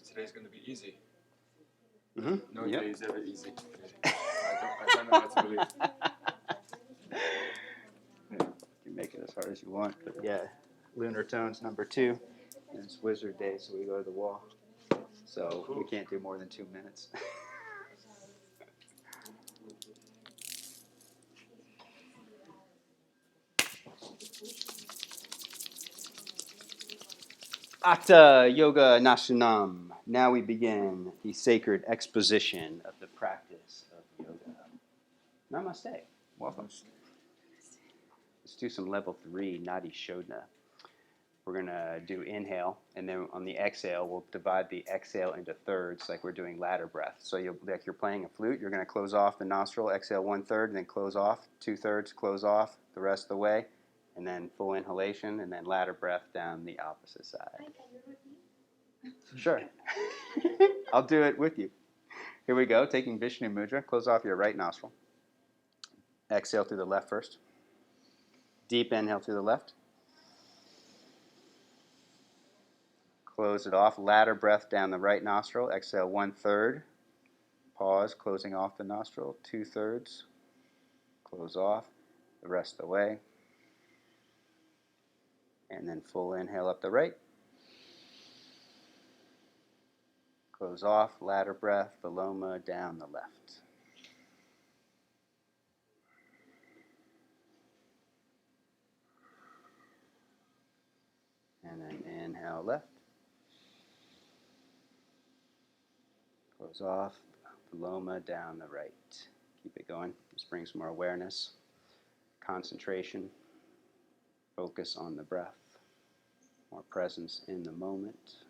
today's going to be easy. Mm-hmm. No day is ever easy. I don't know what to believe. You make it as hard as you want, but yeah, Lunar Tones number 2. And it's Wizard Day, so we go to the wall. So we can't do more than 2 minutes. Akta Yoga Nasanam. Now we begin the sacred exposition of the practice of yoga. Namaste. Welcome. Let's do some level 3 Nadi Shodhana. We're going to do inhale, and then on the exhale, we'll divide the exhale into thirds like we're doing ladder breath. So like you're playing a flute, you're going to close off the nostril, exhale 1/3, and then close off 2/3, close off the rest of the way, and then full inhalation, and then ladder breath down the opposite side. Can you repeat? Sure. I'll do it with you. Here we go, taking Vishnu Mudra. Close off your right nostril. Exhale through the left first. Deep inhale through the left. Close it off. Ladder breath down the right nostril. Exhale 1/3. Pause, closing off the nostril. 2/3. Close off the rest of the way. And then full inhale up the right. Close off. Ladder breath, Viloma down the left. And then inhale left. Close off. Viloma down the right. Keep it going. Just bring some more awareness, concentration, focus on the breath, more presence in the moment.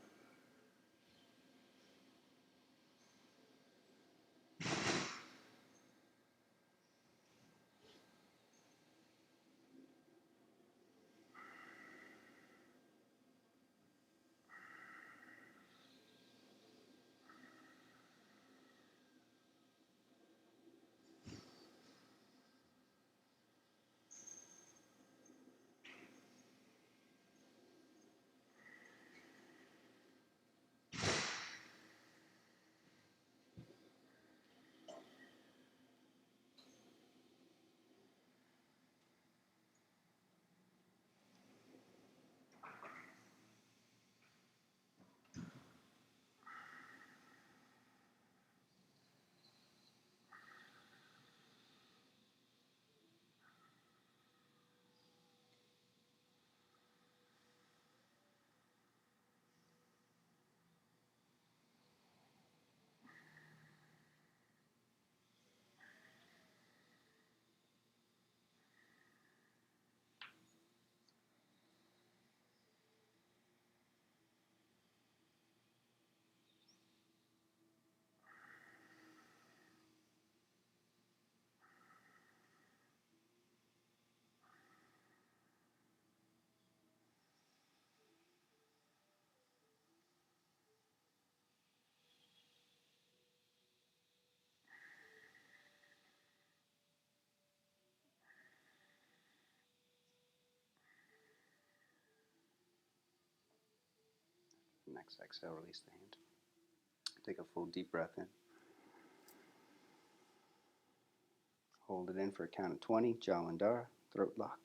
Next exhale, release the hand. Take a full deep breath in. Hold it in for a count of 20. Jalandhara, throat lock.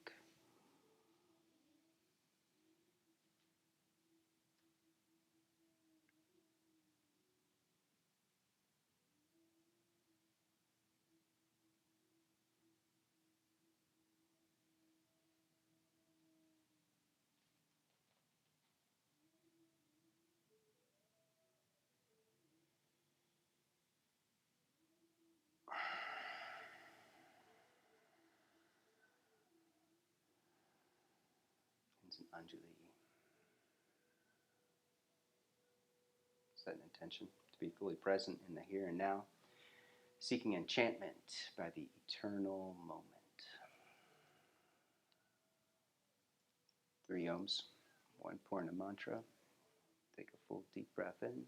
It's an Anjali. Set an intention to be fully present in the here and now, seeking enchantment by the eternal moment. 3 ohms, 1 Purna mantra. Take a full deep breath in.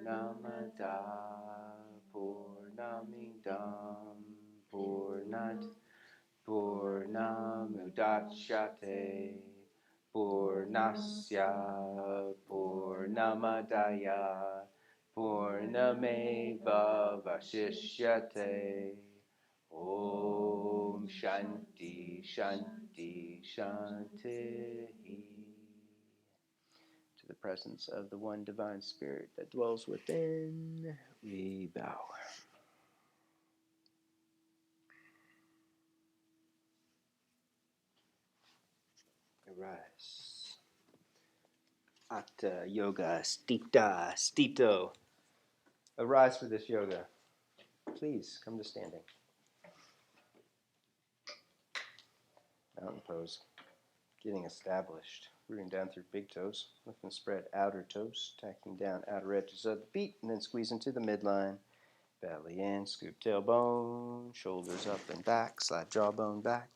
Purnamada Purnamidam Purnat Purnamudachyate Purnasya Purnamadaya Purnameva Vashishyate. Om Shanti Shanti Shanti. To the presence of the one divine spirit that dwells within, we bow. Arise. Atta yoga stita stito. Arise for this yoga. Please come to standing. Mountain pose. Getting established. Rooting down through big toes. Lift and spread outer toes. Tacking down outer edges of the feet. And then squeeze into the midline. Belly in. Scoop tailbone. Shoulders up and back. Slide jawbone back.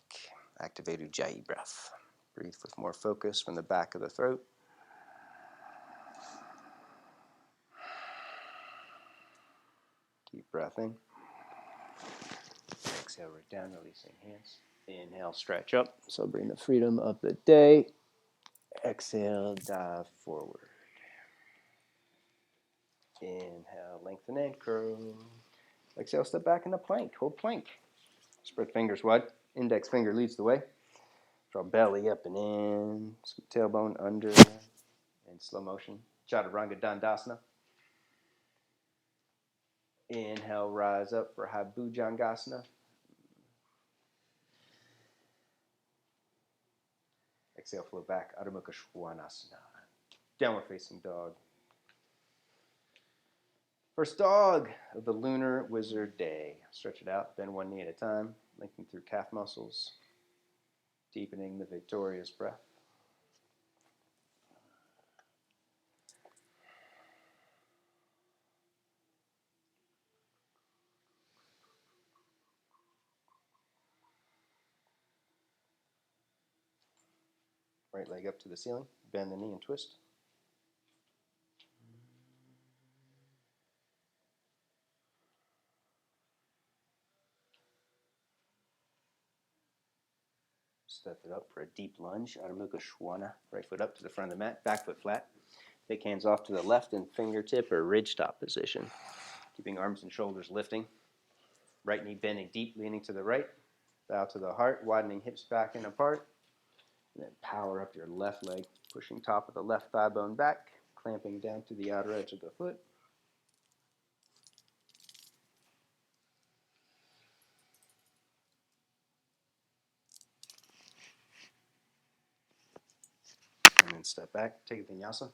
Activate Ujjayi breath. Breathe with more focus from the back of the throat. Deep breath in. Exhale, right down, releasing hands. Inhale, stretch up. Celebrating the freedom of the day. Exhale, dive forward. Inhale, lengthen and curl. Exhale, step back into plank. Hold plank. Spread fingers wide. Index finger leads the way. Draw belly up and in. Scoop tailbone under. In slow motion. Chaturanga Dandasana. Inhale, rise up for High Bhujangasana. Exhale, flow back, Adho Mukha Svanasana. Downward facing dog. First dog of the Lunar Wizard Day. Stretch it out, bend one knee at a time, linking through calf muscles, deepening the victorious breath. Right leg up to the ceiling, bend the knee and twist. Step it up for a deep lunge, Adho Mukha Swana. Right foot up to the front of the mat, back foot flat. Take hands off to the left in fingertip or ridge top position. Keeping arms and shoulders lifting. Right knee bending deep, leaning to the right. Bow to the heart, widening hips back and apart. And then power up your left leg, pushing top of the left thigh bone back, clamping down to the outer edge of the foot. And then step back, take a Vinyasa.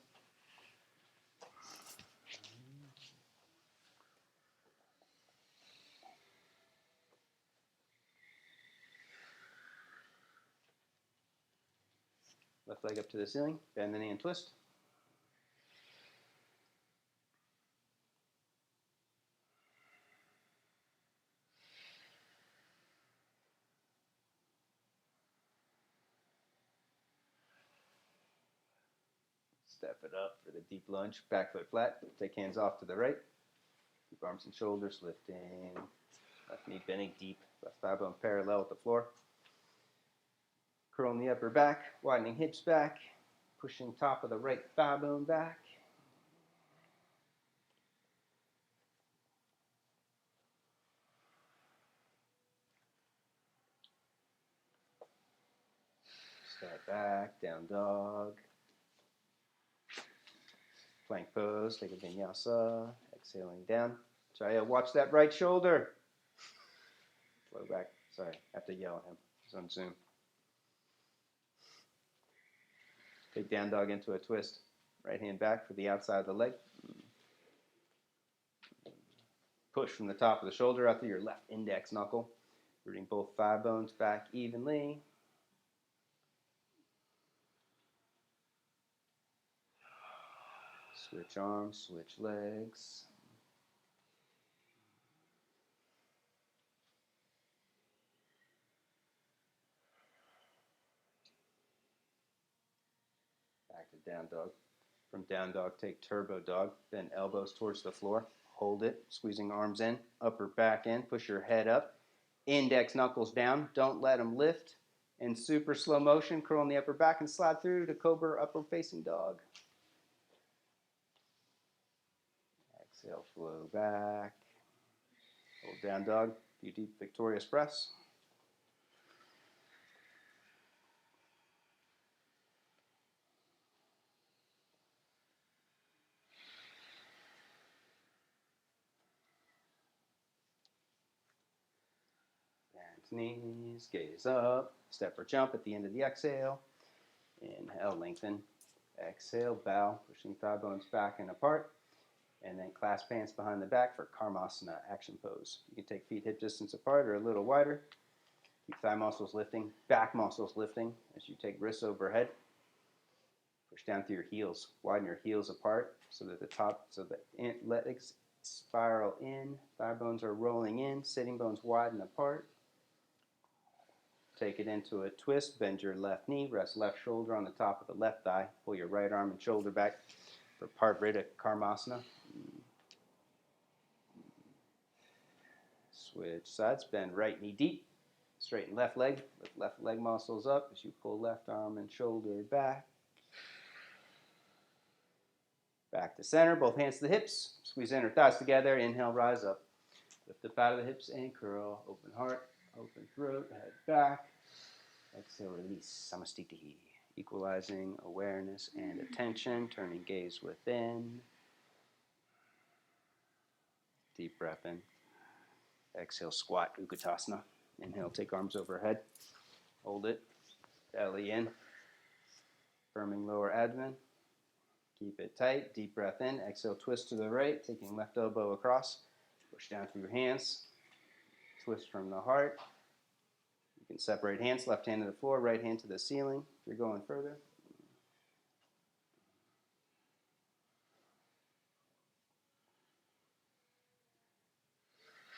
Left leg up to the ceiling, bend the knee and twist. Step it up for the deep lunge, back foot flat. Take hands off to the right. Keep arms and shoulders lifting. Left knee bending deep, left thigh bone parallel with the floor. Curling the upper back, widening hips back, pushing top of the right thigh bone back. Step back, down dog. Plank pose, take a Vinyasa. Exhaling down. Try to watch that right shoulder. Flow back. Sorry, I have to yell at him. He's on Zoom. Take down dog into a twist. Right hand back for the outside of the leg. Push from the top of the shoulder out to your left index knuckle. Rooting both thigh bones back evenly. Switch arms, switch legs. down dog. From down dog, take turbo dog. Bend elbows towards the floor. Hold it, squeezing arms in, upper back in. Push your head up. Index knuckles down. Don't let them lift. In super slow motion, curl in the upper back and slide through to cobra upward facing dog. Exhale, flow back. Hold down dog. Few deep victorious breaths. Knees, gaze up, step or jump at the end of the exhale. Inhale, lengthen. Exhale, bow, pushing thigh bones back and apart. And then clasp hands behind the back for Kamasana action pose. You can take feet hip distance apart or a little wider. Keep thigh muscles lifting, back muscles lifting as you take wrists overhead. Push down through your heels. Widen your heels apart so that the legs spiral in. Thigh bones are rolling in. Sitting bones widen apart. Take it into a twist. Bend your left knee. Rest left shoulder on the top of the left thigh. Pull your right arm and shoulder back for Parvrita Karmasana. Switch sides. Bend right knee deep. Straighten left leg. Lift left leg muscles up as you pull left arm and shoulder back. Back to center. Both hands to the hips. Squeeze inner thighs together. Inhale, rise up. Lift up out of the hips and curl. Open heart. Open throat. Head back. Exhale, release. Samastiti. Equalizing awareness and attention. Turning gaze within. Deep breath in. Exhale, squat, Utkatasana. Inhale, take arms overhead. Hold it. Belly in. Firming lower abdomen. Keep it tight. Deep breath in. Exhale, twist to the right. Taking left elbow across. Push down through your hands. Twist from the heart. You can separate hands. Left hand to the floor. Right hand to the ceiling if you're going further.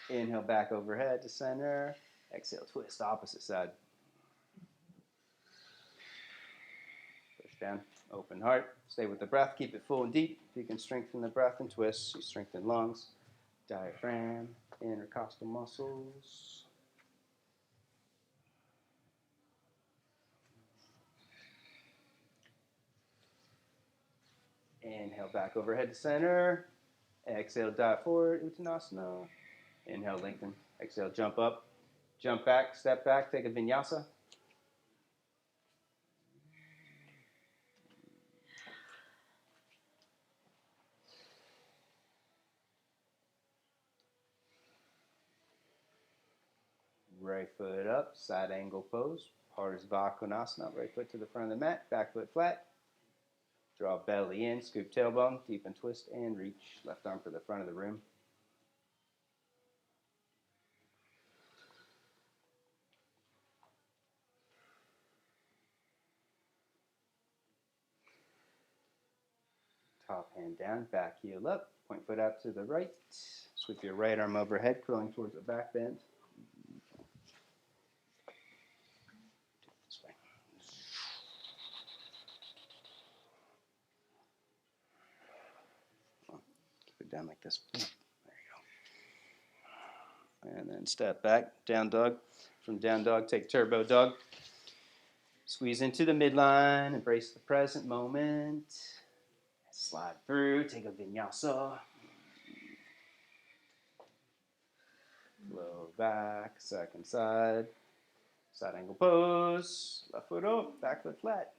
Inhale, back overhead to center. Exhale, twist, opposite side. Push down, open heart. Stay with the breath, keep it full and deep. If you can strengthen the breath and twist, you strengthen lungs, diaphragm, intercostal muscles. Inhale, back overhead to center. Exhale, dive forward, Uttanasana. Inhale, lengthen. Exhale, jump up. Jump back, step back, take a Vinyasa. Right foot up, side angle pose. Parsvakonasana, right foot to the front of the mat, back foot flat. Draw belly in, scoop tailbone, deepen twist, and reach. Left arm for the front of the room. Top hand down, back heel up. Point foot out to the right. Sweep your right arm overhead, curling towards the back bend. This way. Keep it down like this. There you go. And then step back, down dog. From down dog, take turbo dog. Squeeze into the midline, embrace the present moment. Slide through, take a Vinyasa. Flow back, second side. Side angle pose. Left foot up, back foot flat.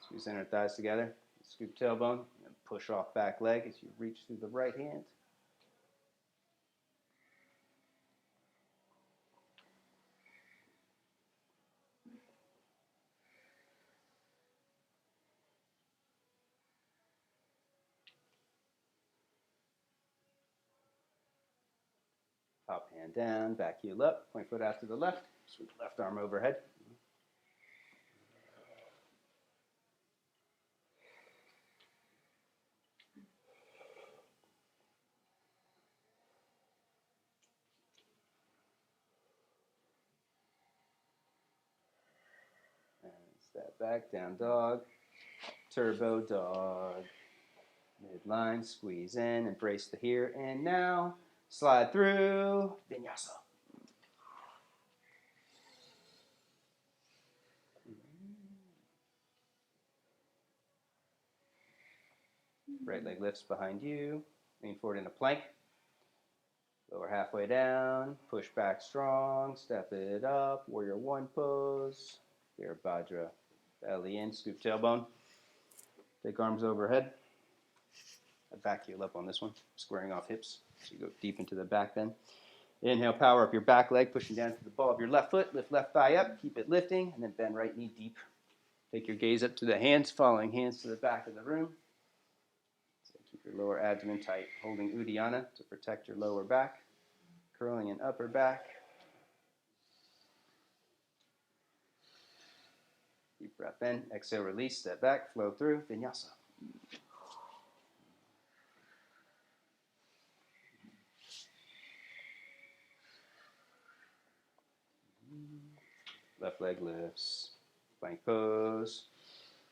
Squeeze inner thighs together. Scoop tailbone and push off back leg as you reach through the right hand. Top hand down, back heel up, point foot out to the left. Sweep left arm overhead. And Step back, down dog. Turbo dog. Midline, squeeze in, embrace the here and now. Slide through, Vinyasa. Right leg lifts behind you. Lean forward in a plank. Lower halfway down. Push back strong. Step it up. Warrior one pose. Virabhadra. Belly in. Scoop tailbone. Take arms overhead. I back heel up on this one. Squaring off hips. So you go deep into the back then. Inhale, power up your back leg. Pushing down to the ball of your left foot. Lift left thigh up. Keep it lifting. And then bend right knee deep. Take your gaze up to the hands. Following hands to the back of the room. Keep your lower abdomen tight, holding Uddiyana to protect your lower back, curling in upper back. Deep breath in, exhale, release, step back, flow through, Vinyasa. Left leg lifts, plank pose,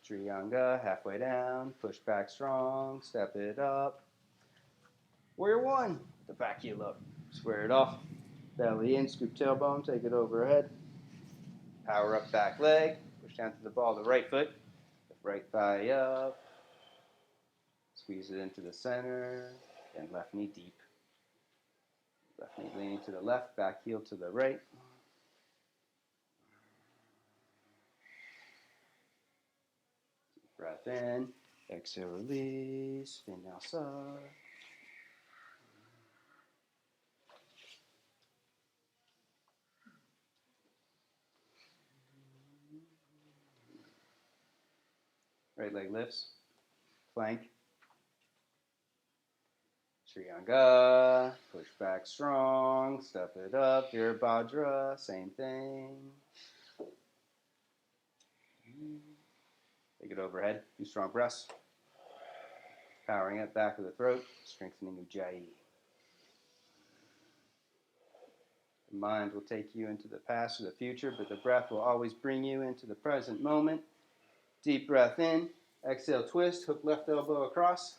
Trianga, halfway down, push back strong, step it up. Warrior one, the back heel up, square it off, belly in, scoop tailbone, take it overhead. Power up back leg, push down to the ball of the right foot, lift right thigh up, squeeze it into the center, and left knee deep. Left knee leaning to the left, back heel to the right. Deep breath in, exhale, release, Vinyasa. Right leg lifts, plank, Trianga, push back strong, step it up, Virabhadra, same thing. Take it overhead, do strong breaths. Powering up back of the throat, strengthening Ujjayi. The mind will take you into the past or the future, but the breath will always bring you into the present moment. Deep breath in, exhale, twist, hook left elbow across,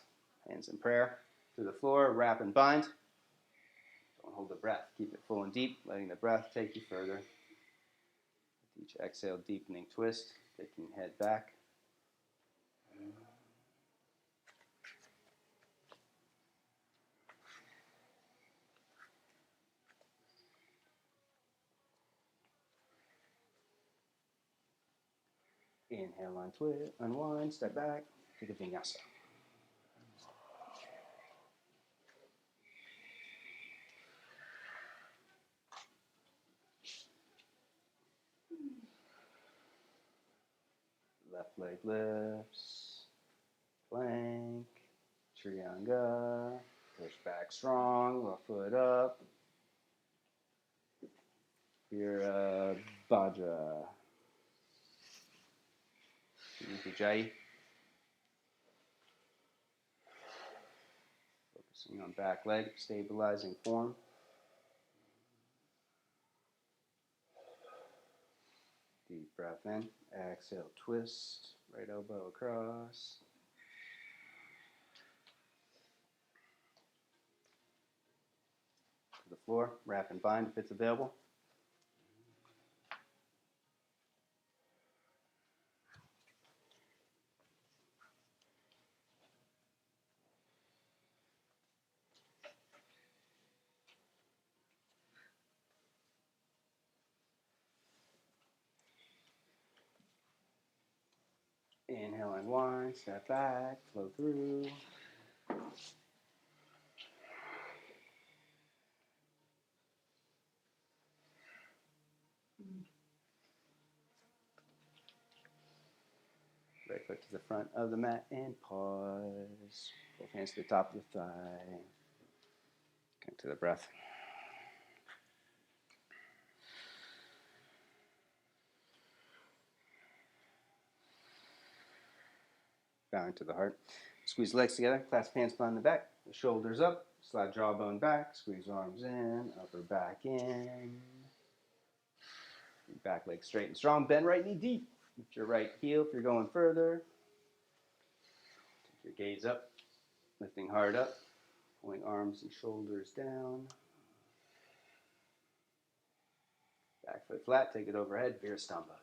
hands in prayer to the floor, wrap and bind. Don't hold the breath, keep it full and deep, letting the breath take you further. With each exhale, deepening twist, taking head back. Inhale, unwind, step back, take a Vinyasa. Left leg lifts, plank, Trianga, push back strong, left foot up, Virabhadra. Ujjayi. Focusing on back leg, stabilizing form. Deep breath in, exhale, twist, right elbow across. To the floor, wrap and bind if it's available. Inhale, unwind, step back, flow through. Right foot to the front of the mat and pause. Both hands to the top of the thigh. Connect to the breath. Bowing to the heart. Squeeze legs together, clasp hands behind the back, the shoulders up, slide jawbone back, squeeze arms in, upper back in. Back leg straight and strong, bend right knee deep. Lift your right heel if you're going further. Take your gaze up, lifting hard up, pulling arms and shoulders down. Back foot flat, take it overhead, Virastamba.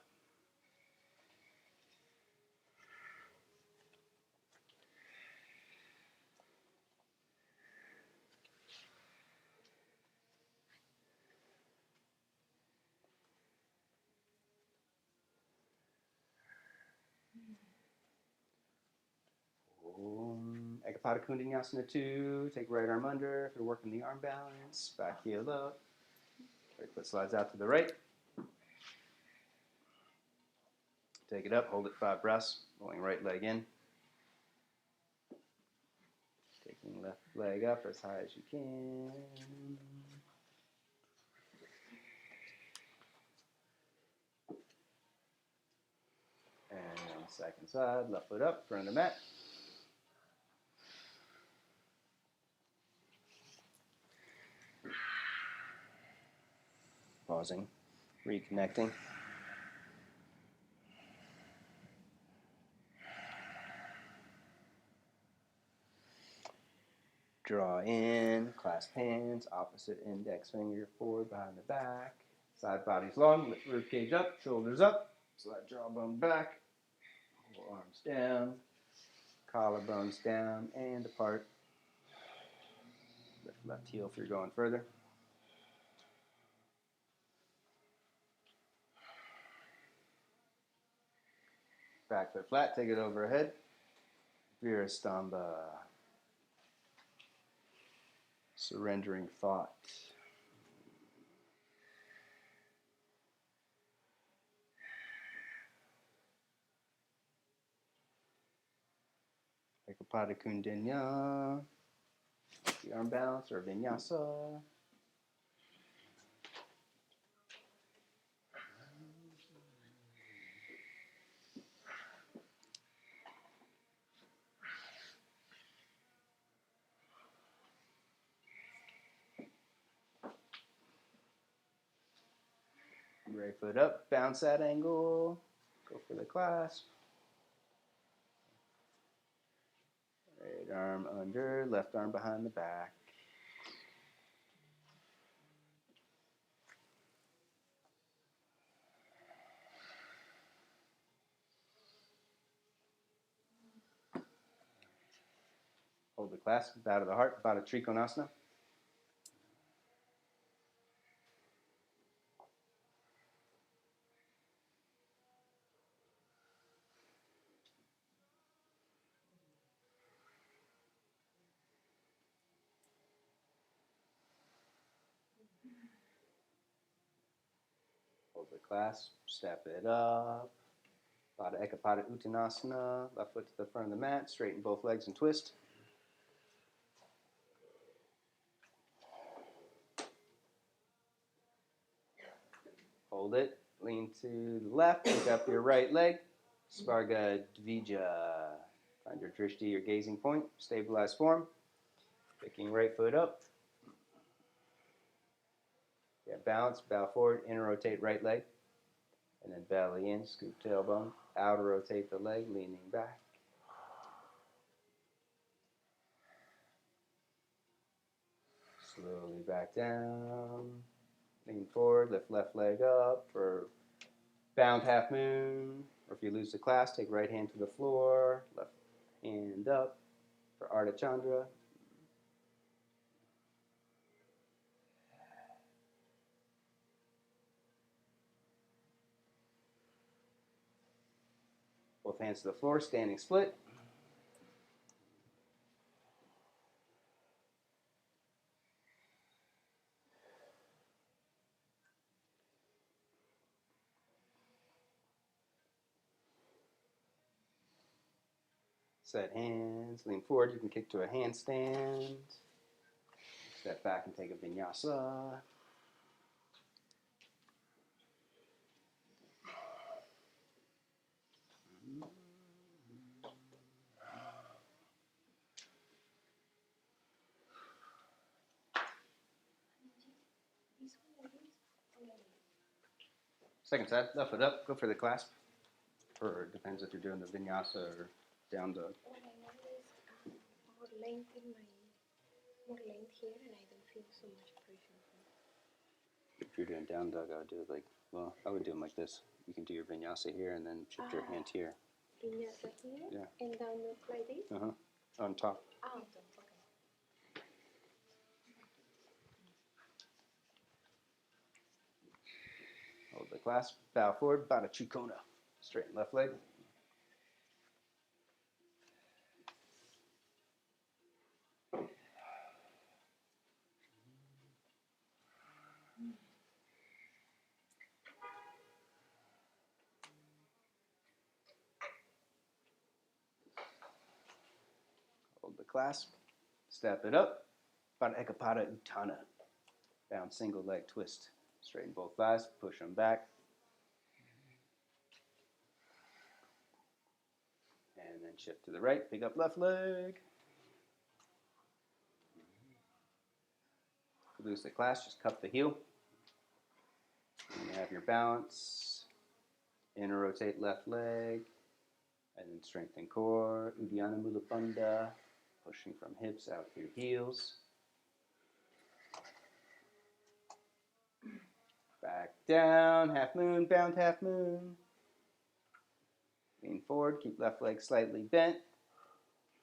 Ekapada Vinyasa 2. Take right arm under if you're working the arm balance. Back heel up. Right foot slides out to the right. Take it up, hold it 5 breaths. Rolling right leg in. Taking left leg up as high as you can. And second side, left foot up, front of the mat. Pausing, reconnecting. Draw in, clasp hands, opposite index finger forward behind the back. Side body's long, lift rib cage up, shoulders up, slide jawbone back, pull arms down, collarbones down and apart. Lift left heel if you're going further. Back foot flat, take it overhead. Virastamba. Surrendering thought. Ekapada Kundanya. The arm balance or Vinyasa. Right foot up, bounce that angle. Go for the clasp. Right arm under, left arm behind the back. Hold the clasp, bow to the heart, bow to Trikonasana. Hold the clasp, step it up. Bow to Ekapada Uttanasana, left foot to the front of the mat, straighten both legs and twist. Hold it, lean to the left, pick up your right leg, Svarga Dvija. Find your drishti, your gazing point, stabilized form. Picking right foot up. Yeah, balance, bow forward, inner rotate right leg. And then belly in, scoop tailbone. Outer rotate the leg, leaning back. Slowly back down. Lean forward, lift left leg up for bound half moon. Or if you lose the clasp, take right hand to the floor, left hand up for Ardha Chandra. Both hands to the floor, standing split. Set hands, lean forward. You can kick to a handstand. Step back and take a vinyasa. Second side, left foot up, go for the clasp. prefer? It depends if you're doing the vinyasa or down dog. What I want is more length in my, more length here, and I don't feel so much pressure. If you're doing down dog, I would do it like, well, I would do them like this. You can do your vinyasa here and then shift your hand here. Vinyasa here, Yeah. and down look like this. On top. Okay. Hold the clasp, bow forward, Bada Trikona. Straighten left leg. Hold the clasp, step it up, Bada Ekapada Uttana. Down single leg twist. Straighten both thighs, push them back. And then shift to the right, pick up left leg. Lose the clasp, just cup the heel. And you have your balance. Inner rotate left leg. And then strengthen core. Uddiyana Mula Bandha. Pushing from hips out through heels. Back down, half moon, bound half moon. Lean forward, keep left leg slightly bent.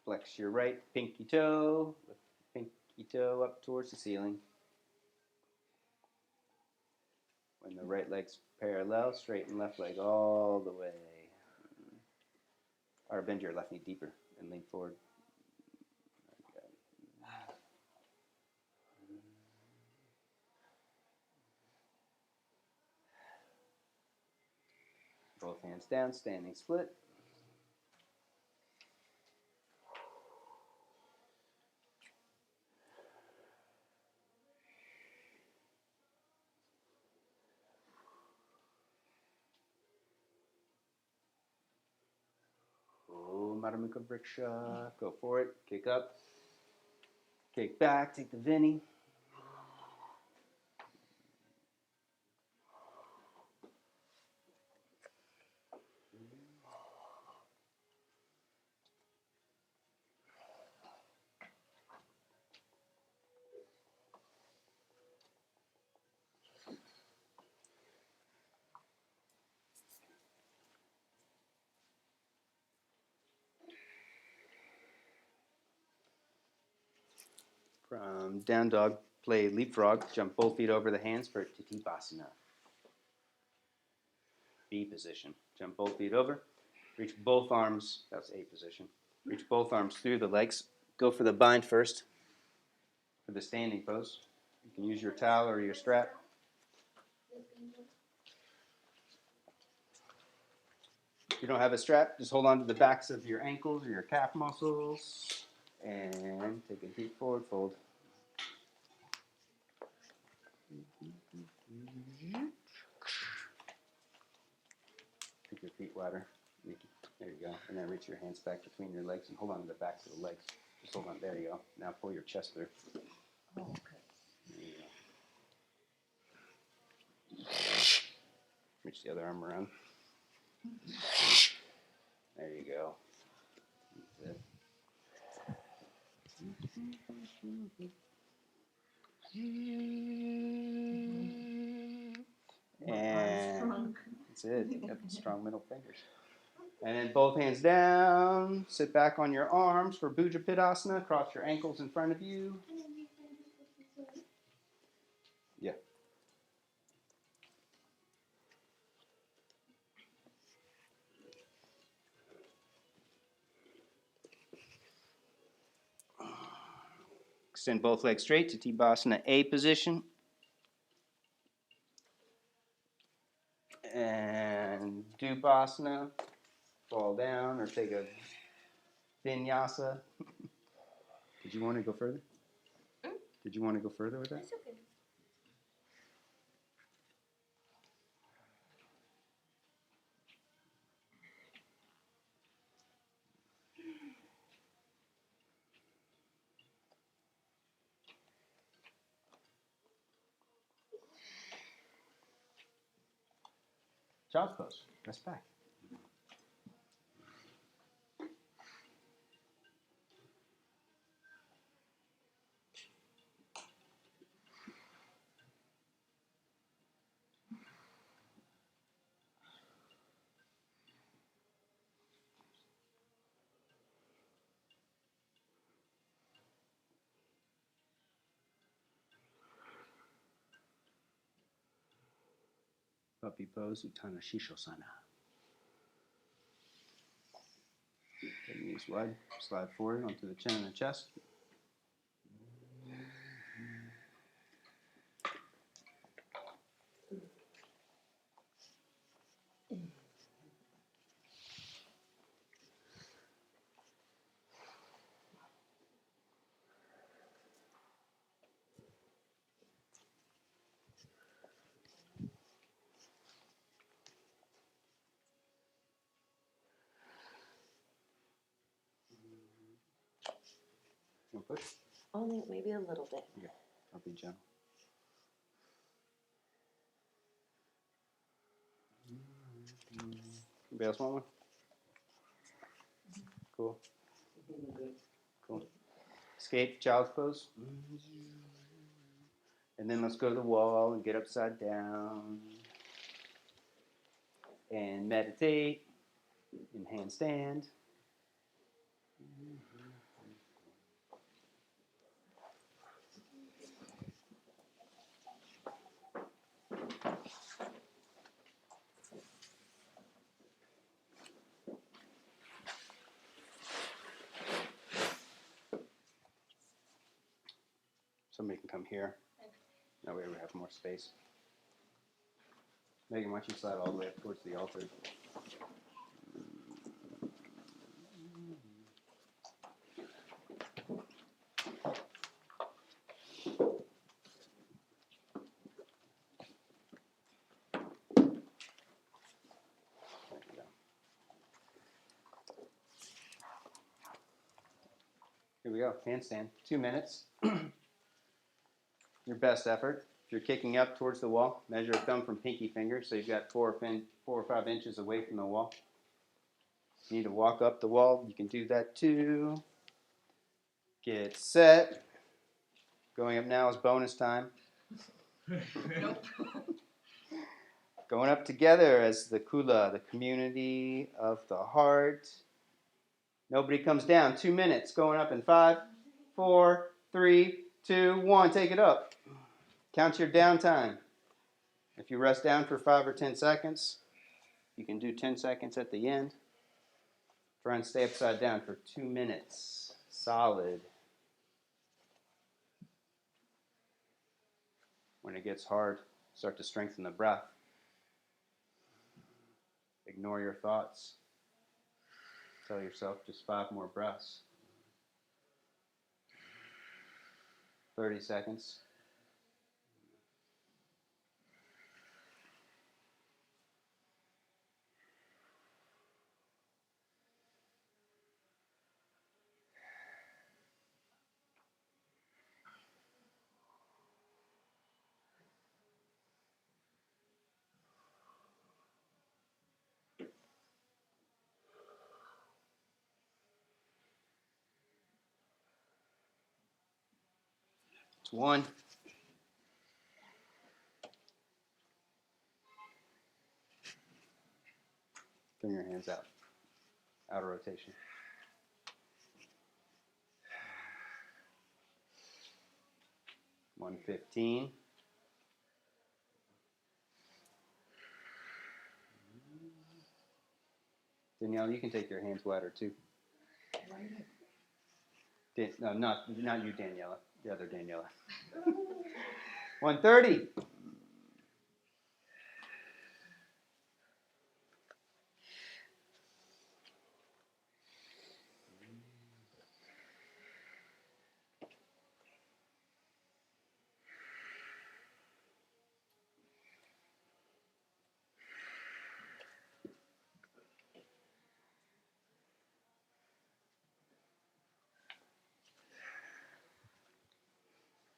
Flex your right pinky toe. Lift the pinky toe up towards the ceiling. When the right leg's parallel, straighten left leg all the way. Or bend your left knee deeper and lean forward. Both hands down, standing split. Oh, Madhya Mukha Vriksha. Go for it. Kick up. Kick back. Take the Vinny. From down dog, play leapfrog. Jump both feet over the hands for Titipasana. B position. Jump both feet over. Reach both arms. That's A position. Reach both arms through the legs. Go for the bind first. For the standing pose. You can use your towel or your strap. If you don't have a strap, just hold on to the backs of your ankles or your calf muscles. And take a deep forward fold. Take your feet wider. There you go. And then reach your hands back between your legs and hold on to the backs of the legs. Just hold on. There you go. Now pull your chest through. Oh, okay. There you go. Reach the other arm around. There you go. That's it. And that's it. You got strong middle fingers. And then both hands down. Sit back on your arms for Abuja Padasana. Cross your ankles in front of you. Yeah. Extend both legs straight to Tibasana A position. And Dupasana. Fall down or take a Vinyasa. Did you want to go further? Did you want to go further with that? That's okay. Child's pose. Rest back. Puppy pose, Uttanasana. Take knees wide, slide forward onto the chin and the chest. You want to push? Only maybe a little bit. Okay, I'll be gentle. Anybody else want one? Cool. Cool. Escape, child's pose. And then let's go to the wall and get upside down. And meditate in handstand. Somebody can come here. That way we have more space. Megan, why don't you slide all the way up towards the altar? Here we go, handstand, 2 minutes. Your best effort. If you're kicking up towards the wall, measure a thumb from pinky finger, so you've got 4 or 5 inches away from the wall. If you need to walk up the wall, you can do that too. Get set. Going up now is bonus time. Nope. Going up together as the Kula, the community of the heart. Nobody comes down. 2 minutes. Going up in 5, 4, 3, 2, 1. Take it up. Count your downtime. If you rest down for 5 or 10 seconds, you can do 10 seconds at the end. Try and stay upside down for 2 minutes. Solid. When it gets hard, start to strengthen the breath. Ignore your thoughts. Tell yourself just 5 more breaths. 30 seconds. It's 1. Bring your hands out. Out of rotation. 1:15. Danielle, you can take your hands wider too. No, not you, Daniela. The other Daniela. 1:30.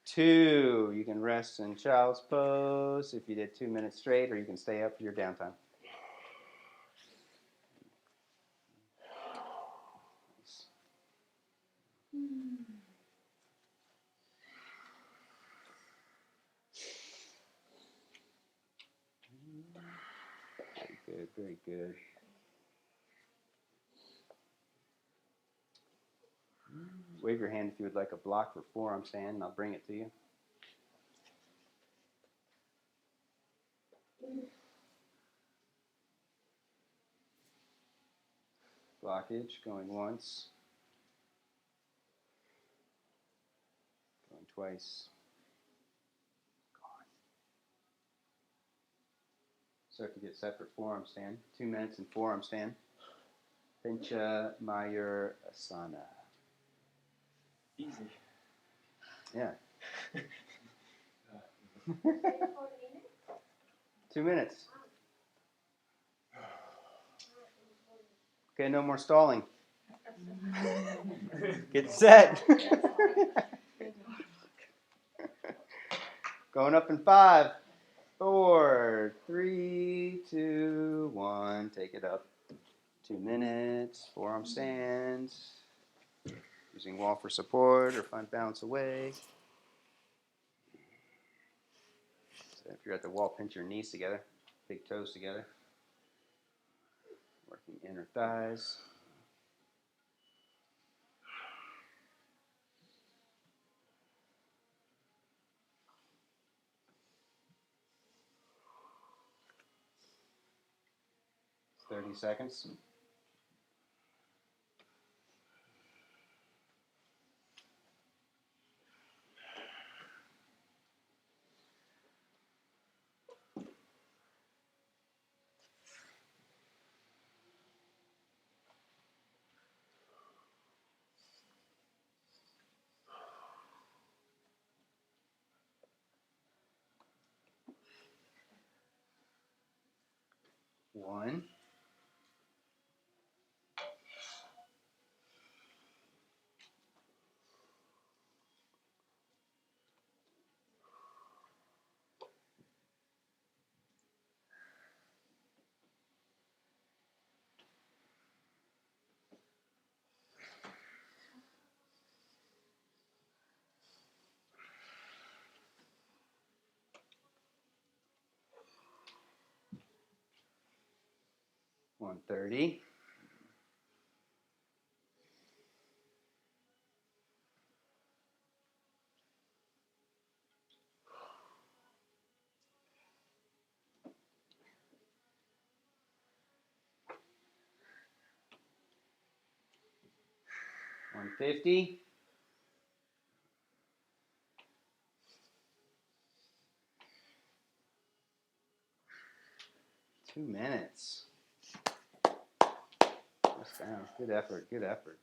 Two, you can rest in child's pose if you did 2 minutes straight, or you can stay up for your downtime. Very good, very good. Wave your hand if you would like a block for forearm stand, and I'll bring it to you. blockage. Going once. Going twice. Gone. Start to get set for forearm stand. 2 minutes in forearm stand. Pincha Mayurasana. Easy. Yeah. 2 minutes. Okay, no more stalling. Get set. Going up in 5, 4, 3, 2, 1. Take it up. 2 minutes. Forearm stands. Using wall for support or find balance away. So if you're at the wall, pinch your knees together. Big toes together. Working inner thighs. It's 30 seconds. One. One 30. One 50. Two minutes. Just down. Good effort. Good effort.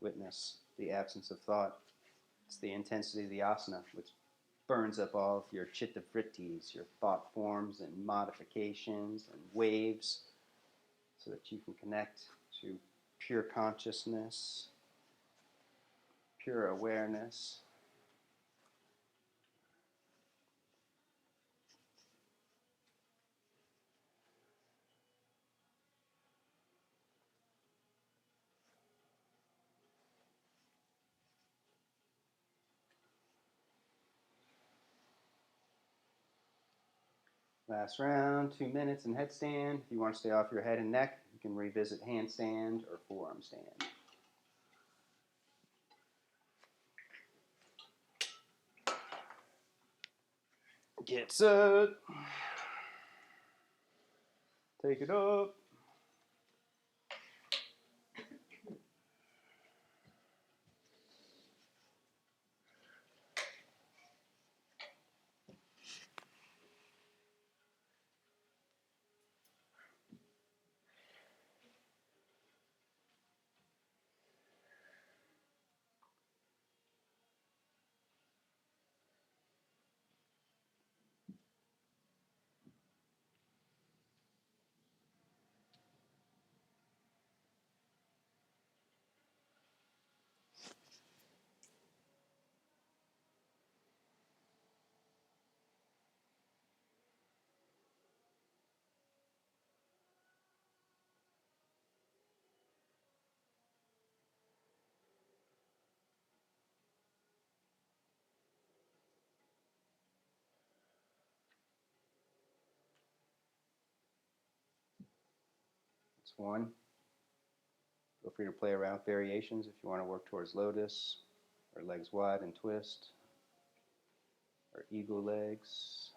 Witness the absence of thought. It's the intensity of the asana, which burns up all of your chitta vrittis, your thought forms and modifications and waves, so that you can connect to pure consciousness, pure awareness. Last round, 2 minutes in headstand. If you want to stay off your head and neck, you can revisit handstand or forearm stand. Get set. Take it up. That's one. Go Feel free to play around with variations if you want to work towards lotus, or legs wide and twist, or eagle legs.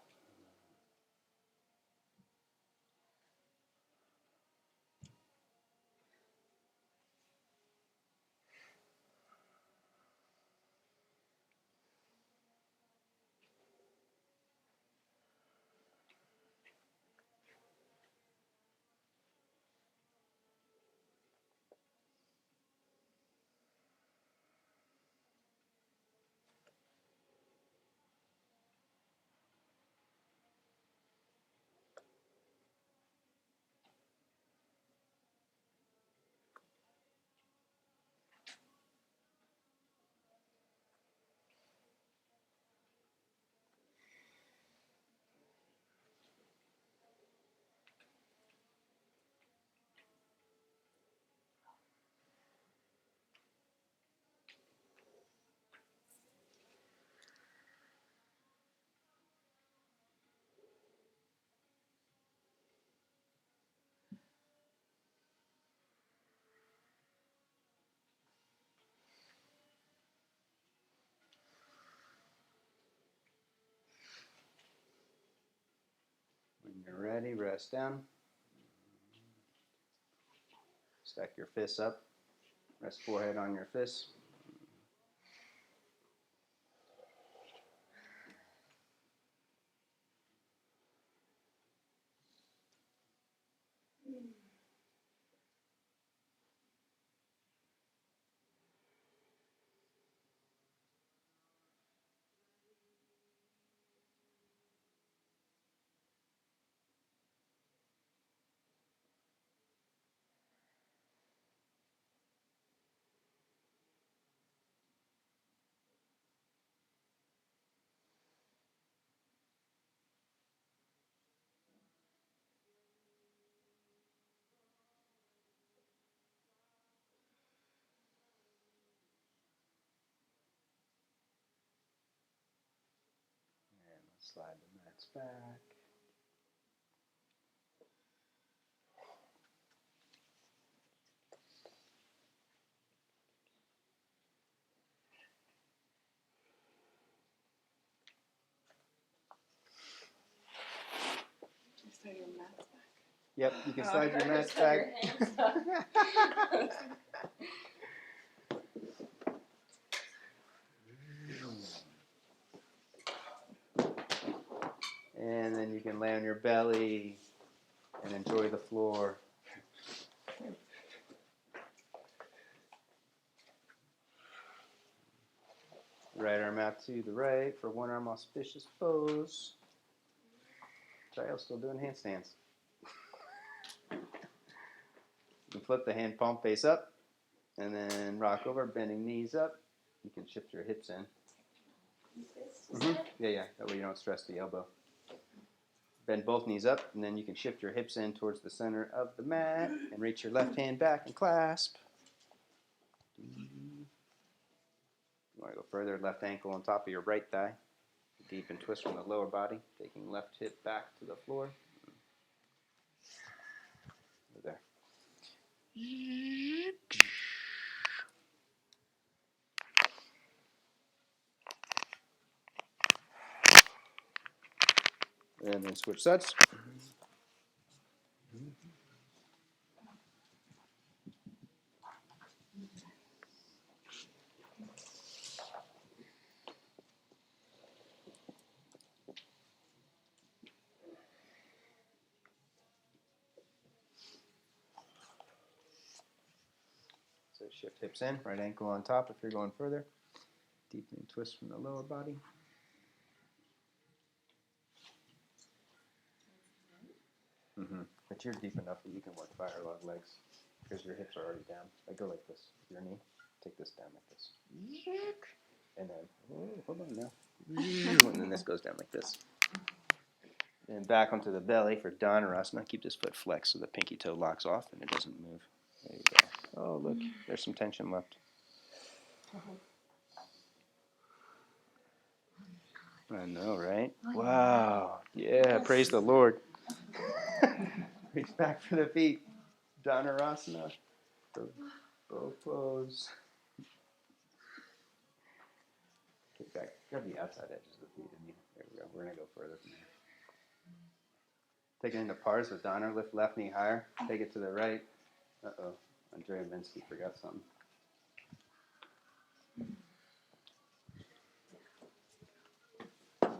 When you're ready, rest down. Stack your fists up. Rest forehead on your fists. And let's slide the mats back. Slide your mats back. Yep, you can slide your mats back. And then you can lay on your belly and enjoy the floor. Right arm out to the right for one arm auspicious pose. Child still doing handstands. You can flip the hand palm face up and then rock over, bending knees up. You can shift your hips in. Yeah. That way you don't stress the elbow. Bend both knees up, and then you can shift your hips in towards the center of the mat and reach your left hand back and clasp. You want to go further, left ankle on top of your right thigh. Deep and twist from the lower body, taking left hip back to the floor. Over there. And then switch sides. So shift hips in, right ankle on top if you're going further. Deepening twist from the lower body. But you're deep enough that you can work fire log legs because your hips are already down. Like go like this. Your knee, take this down like this. And then, hold on now. And then this goes down like this. And back onto the belly for Dhanurasana. Keep this foot flexed so the pinky toe locks off and it doesn't move. There you go. Oh, look, there's some tension left. I know, right? Wow. Yeah, praise the Lord. Reach back for the feet. Dhanurasana. Bow pose. Kick back. Grab the outside edges of the feet. There we go. We're going to go further from here. Take it into pars with Donner. Lift left knee higher. Take it to the right. Uh-oh. Andrea Vinsky forgot something.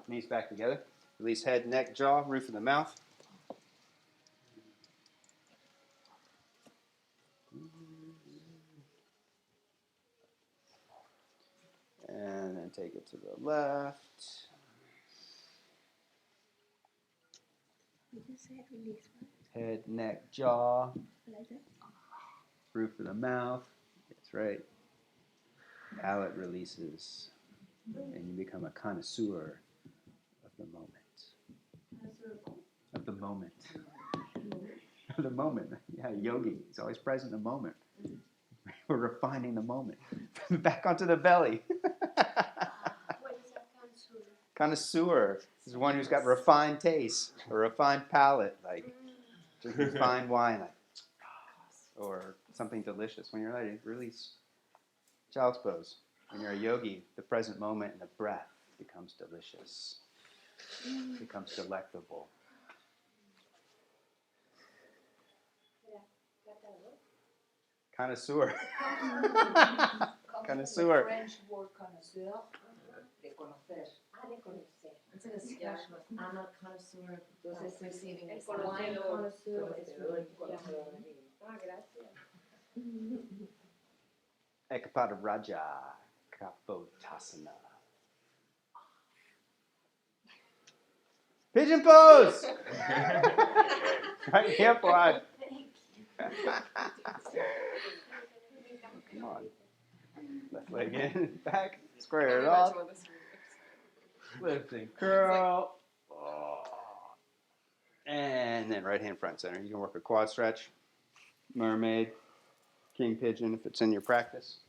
Knees back together. Release head, neck, jaw, roof of the mouth. And then take it to the left. Did you say release what? Head, neck, jaw, Like that? roof of the mouth. That's right. Palate releases. And you become a connoisseur of the moment. Of the moment. Of the moment. Yeah, yogi. He's always present in the moment. We're refining the moment. Back onto the belly. What is that connoisseur? Connoisseur is one who's got refined taste, a refined palate, like drinking fine wine, like, or something delicious. When you're ready, release. Child's pose. When you're a yogi, the present moment and the breath becomes delicious, becomes delectable. Connoisseur. Connoisseur. French word connoisseur, de conocer. De conocer. It's like a Spanish word. I'm a connoisseur of receiving El this. conocedor. Connoisseur is really Gracias. Ekapada Raja Kapotasana. Pigeon pose! Right hip wide. Come on. Left leg in, back, square it off. Lift and curl. Oh. And then right hand front center. You can work a quad stretch, mermaid, king pigeon if it's in your practice.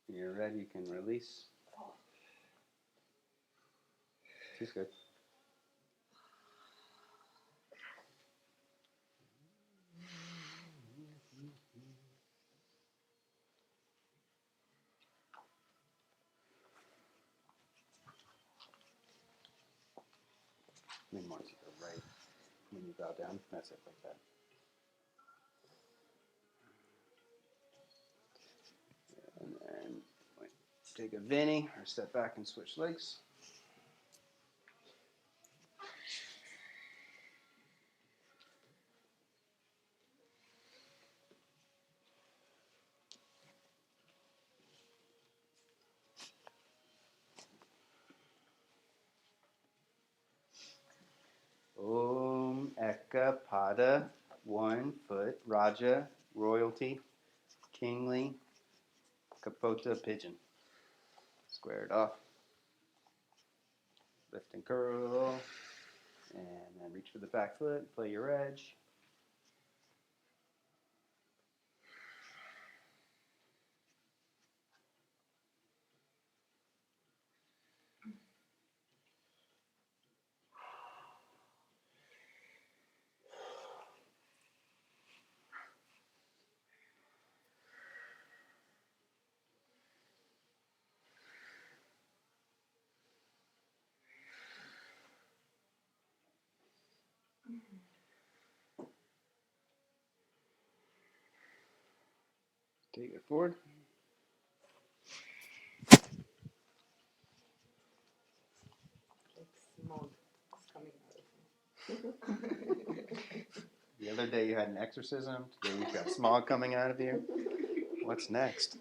When you're ready, you can release. She's good. Lean more to the right when you bow down. That's it, like that. And then take a Vinny or step back and switch legs. Om Eka Pada, 1 foot, Raja, royalty, kingly, Kapota, pigeon. Square it off. Lift and curl. And then reach for the back foot, play your edge. Take it forward. Like smoke is coming out of me. The other day you had an exorcism. Today you've got smog coming out of you. What's next?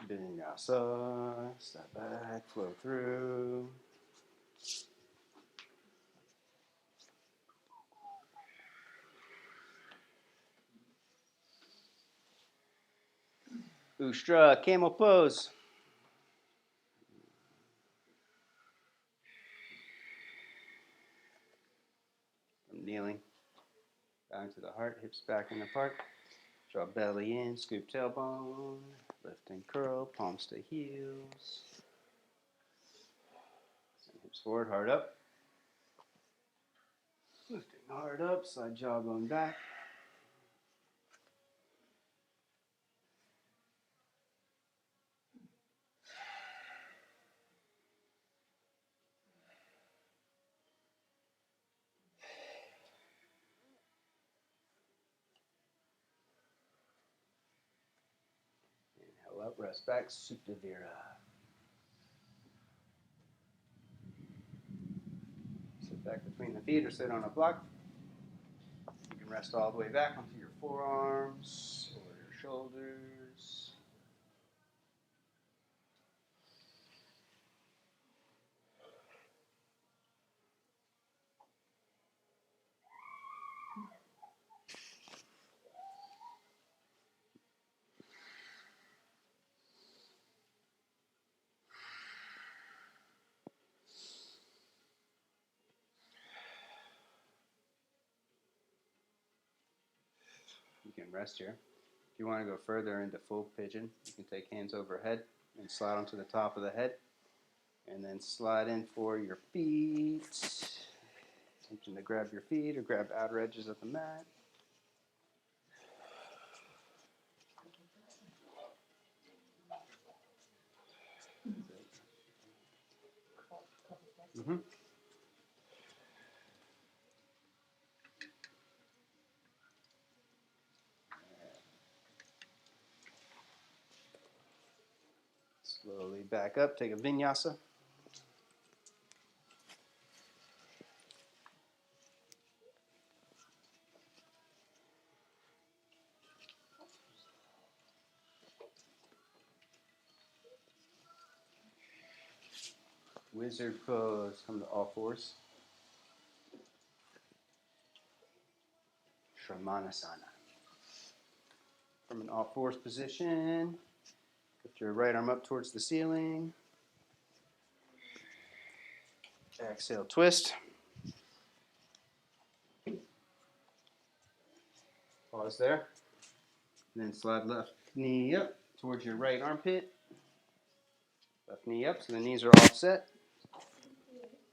Vinyasa. Step back, flow through. Ustra, camel pose. From kneeling, down to the heart, hips back and apart. Draw belly in, scoop tailbone, lift and curl, palms to heels. And hips forward, heart up. Lifting heart up, side jawbone back. Inhale up, rest back, Supta Vira. Sit back between the feet or sit on a block. You can rest all the way back onto your forearms or your shoulders. You can rest here. If you want to go further into full pigeon, you can take hands overhead and slide onto the top of the head. And then slide in for your feet. Tempting to grab your feet or grab outer edges of the mat. Mm-hmm. Slowly back up, take a vinyasa. Wizard pose, come to all fours. Trikonasana. From an all fours position, lift your right arm up towards the ceiling. Exhale, twist. Pause there. And then slide left knee up towards your right armpit. Left knee up so the knees are offset.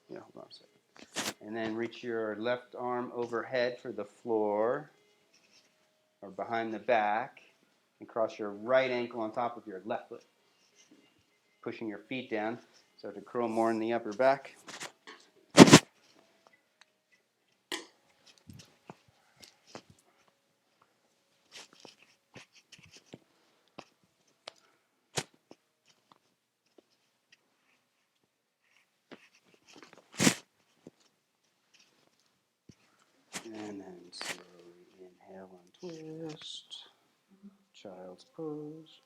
Yeah, hold on a second. And then reach your left arm overhead for the floor or behind the back and cross your right ankle on top of your left foot. Pushing your feet down, start to curl more in the upper back. And then slowly inhale and twist. Child's pose.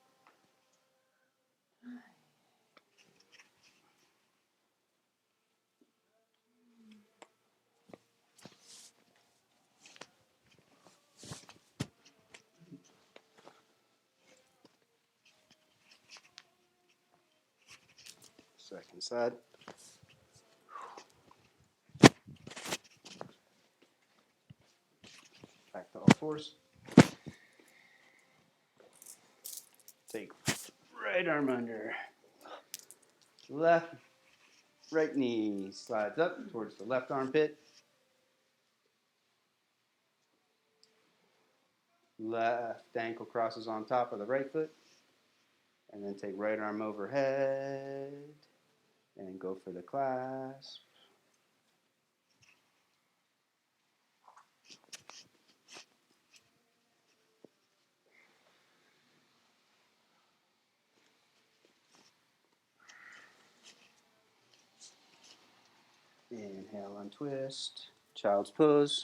Second side. Back to all fours. Take right arm under. Left, right knee slides up towards the left armpit. Left ankle crosses on top of the right foot. And then take right arm overhead. And go for the clasp. Inhale, untwist. Child's pose.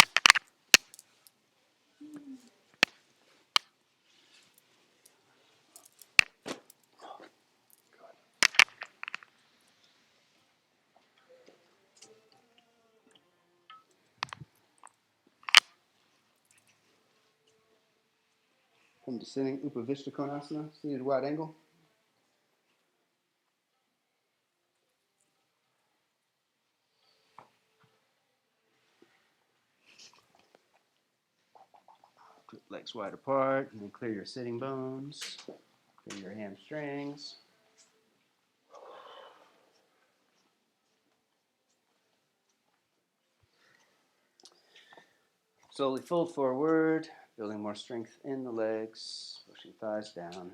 Come to sitting Upavishta Konasana, seated wide angle. Put legs wide apart, and then clear your sitting bones, clear your hamstrings. Slowly fold forward, building more strength in the legs, pushing thighs down.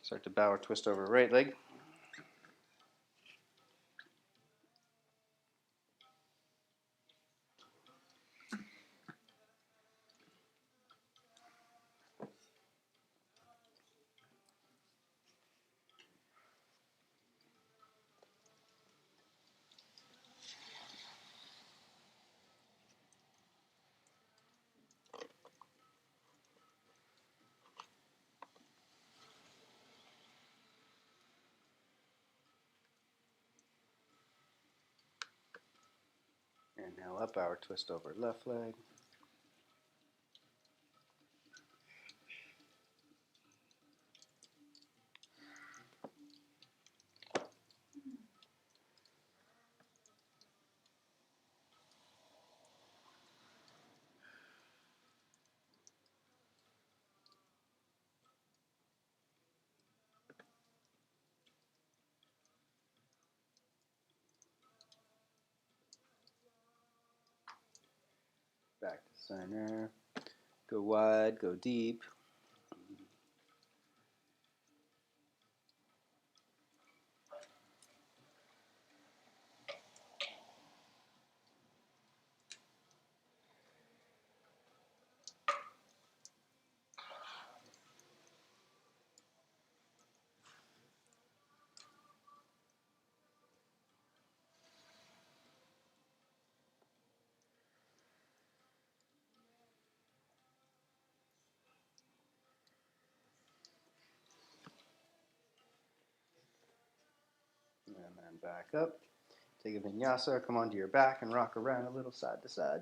Start to bow or twist over right leg. And now up, bow or twist over left leg. Back to center. Go wide, go deep. And then back up. Take a vinyasa, come onto your back and rock around a little side to side.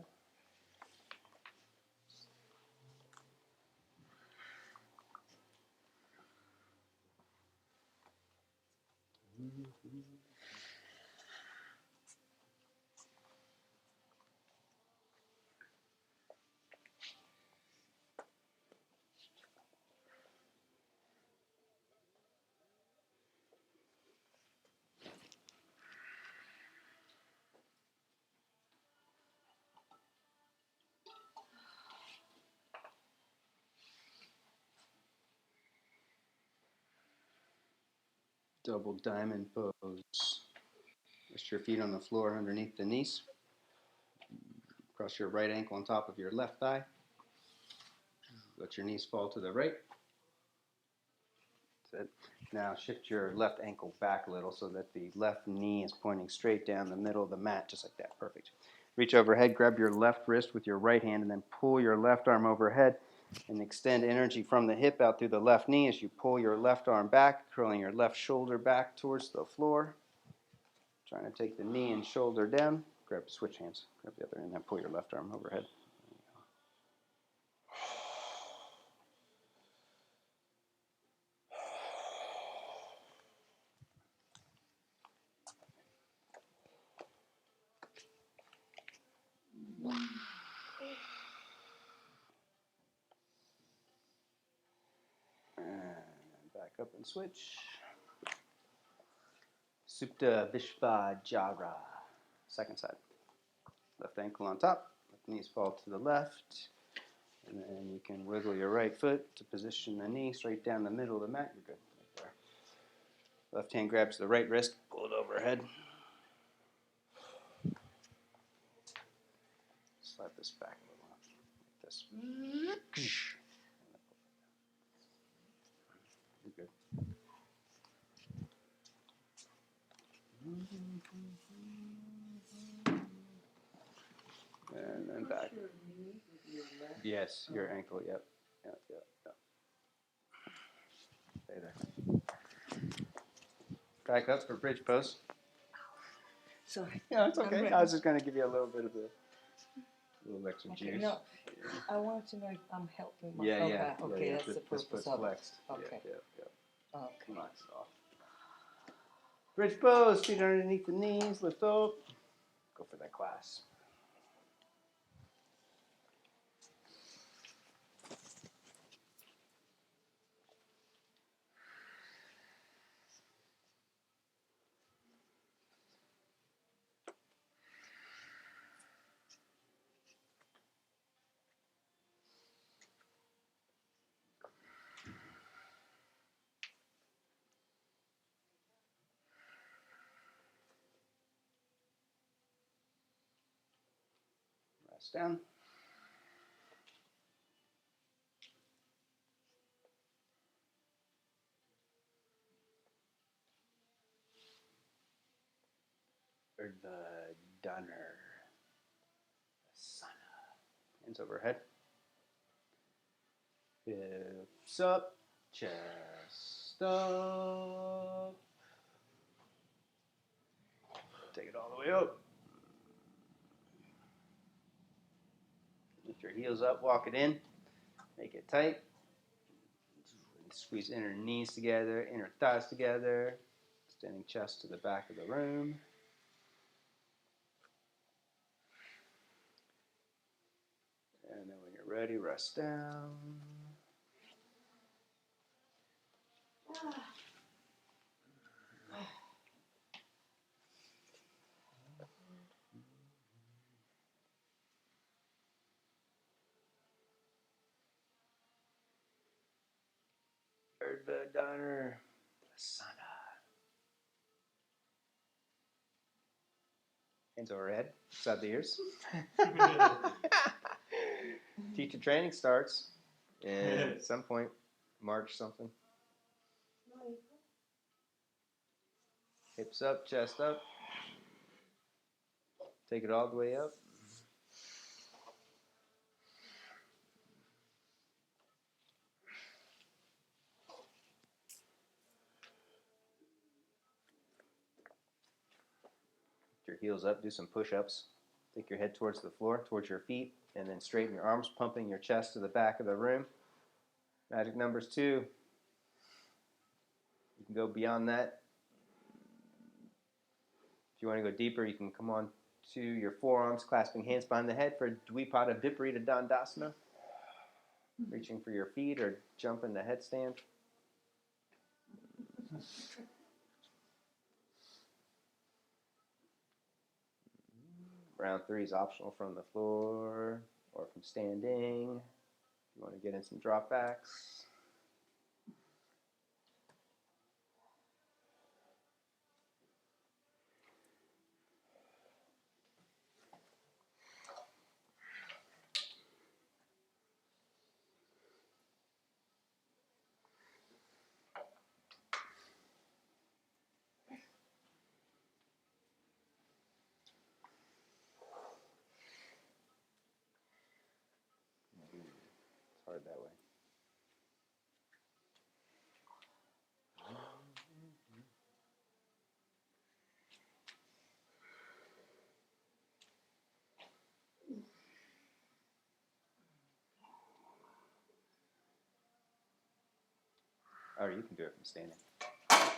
Double diamond pose. Rest your feet on the floor underneath the knees. Cross your right ankle on top of your left thigh. Let your knees fall to the right. That's it. Now shift your left ankle back a little so that the left knee is pointing straight down the middle of the mat, just like that. Perfect. Reach overhead, grab your left wrist with your right hand, and then pull your left arm overhead and extend energy from the hip out through the left knee as you pull your left arm back, curling your left shoulder back towards the floor. Trying to take the knee and shoulder down. Switch hands. Grab the other and then pull your left arm overhead. And back up and switch. Supta Vishva Jara. Second side. Left ankle on top. Left knees fall to the left. And then you can wiggle your right foot to position the knee straight down the middle of the mat. You're good. Right there. Left hand grabs the right wrist. Pull it overhead. Slap this back a little. Like this. You're good. And then back. Your knee with your left. Yes, your ankle. Yep. Yep. Stay there. Back up for bridge pose. Sorry. Yeah, it's I'm okay. ready. I was just going to give you a little bit of a little extra Okay, juice. no, I wanted to know if I'm helping my. Yeah, okay, yeah. okay, yeah. that's the This purpose foot's of flexed. it. Okay. Yep. Okay. Relax it off. Bridge pose, feet underneath the knees, lift up. Go for that clasp. Rest down. Urdhva Padasana. Hands overhead. Hips up. Chest up. Take it all the way up. Lift your heels up, walk it in. Make it tight. Squeeze inner knees together, inner thighs together. Extending chest to the back of the room. And then when you're ready, rest down. Urdhva Padasana. Hands overhead, inside the ears. Teacher training starts at some point, March something. Hips up, chest up. Take it all the way up. Lift your heels up, do some push-ups. Take your head towards the floor, towards your feet, and then straighten your arms, pumping your chest to the back of the room. Magic numbers 2. You can go beyond that. If you want to go deeper, you can come on to your forearms, clasping hands behind the head for Dvipada Viparita Dandasana. Reaching for your feet or jump in the headstand. Round 3 is optional from the floor or from standing. If you want to get in some drop backs. It's hard that way. Or you can do it from standing. I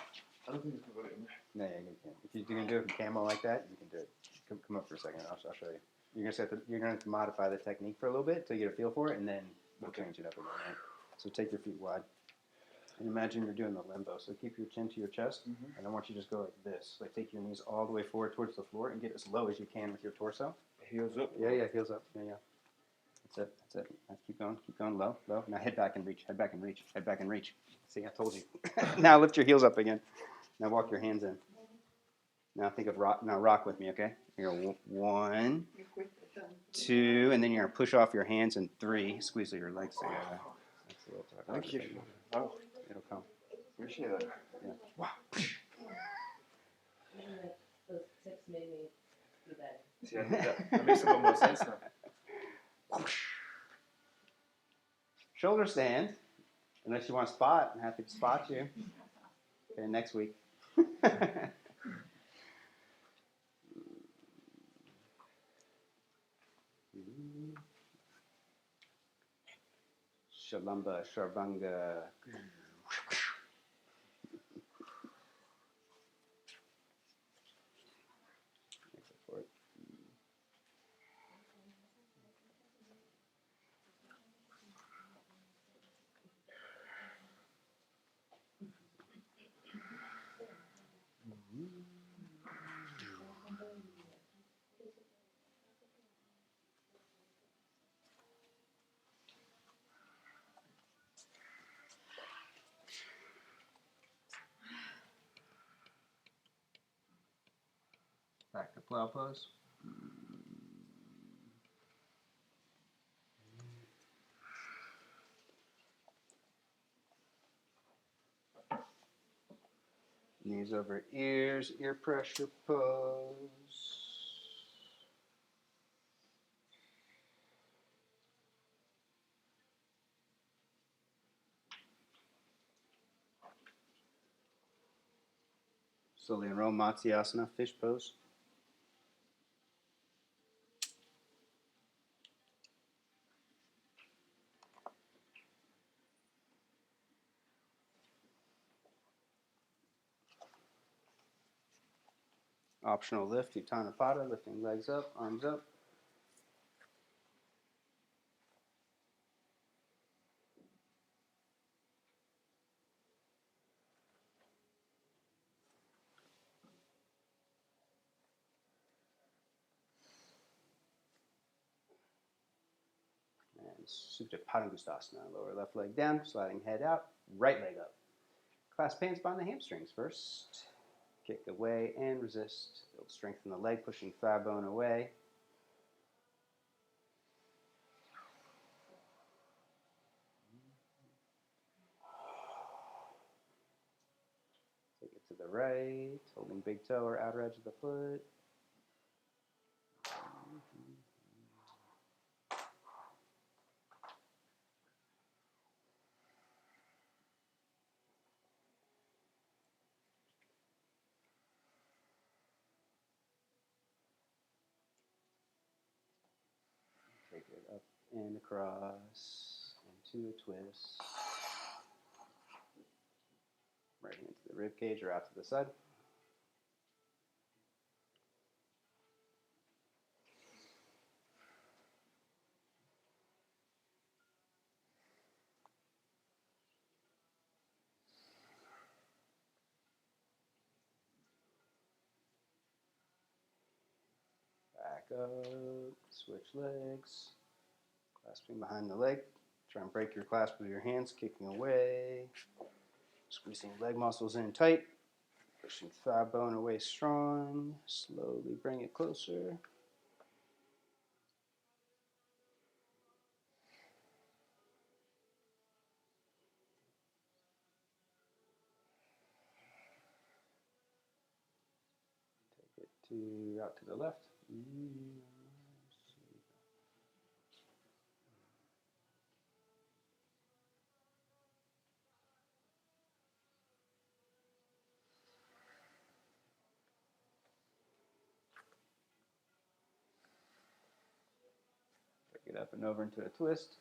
don't think you can put it in there. No, yeah, you can. If you're going to do it from camo like that, you can do it. Come up for a second. I'll show you. You're going to have to modify the technique for a little bit to get a feel for it, and then we'll change it up again. Right? So take your feet wide. And imagine you're doing the limbo. So keep your chin to your chest, and I want you to just go like this. Like take your knees all the way forward towards the floor and get as low as you can with your torso. Heels up. Yeah, heels up. Yeah. That's it. Nice. Keep going, low. Now head back and reach. See, I told you. Now lift your heels up again. Now walk your hands in. Now think of rock. Now rock with me, okay? You're gonna 1, 2, and then you're gonna push off your hands, and 3. Squeeze your legs together. That's a little tough. Thank you. Oh, It'll come. appreciate that. Yeah. Wow. Those tips made me do that See, that makes a little more sense now. Shoulder stand. Unless you want to spot, I'm happy to spot you. Okay, next week. Shalamba, Sharvanga. Back to plow pose. Knees over ears, ear pressure pose. Slowly enroll Matsyasana, fish pose. Optional lift, Uttanapata, lifting legs up, arms up. And Supta Padangustasana, lower left leg down, sliding head out, right leg up. Clasp hands behind the hamstrings first. Kick away and resist. Build strength in the leg, pushing thigh bone away. Take it to the right, holding big toe or outer edge of the foot. Take it up and across, into a twist. Right into the rib cage or out to the side. Back up, switch legs, clasping behind the leg. Try and break your clasp with your hands, kicking away. Squeezing leg muscles in tight. Pushing thigh bone away strong. Slowly bring it closer. Take it to out to the left. Take it up and over into a twist.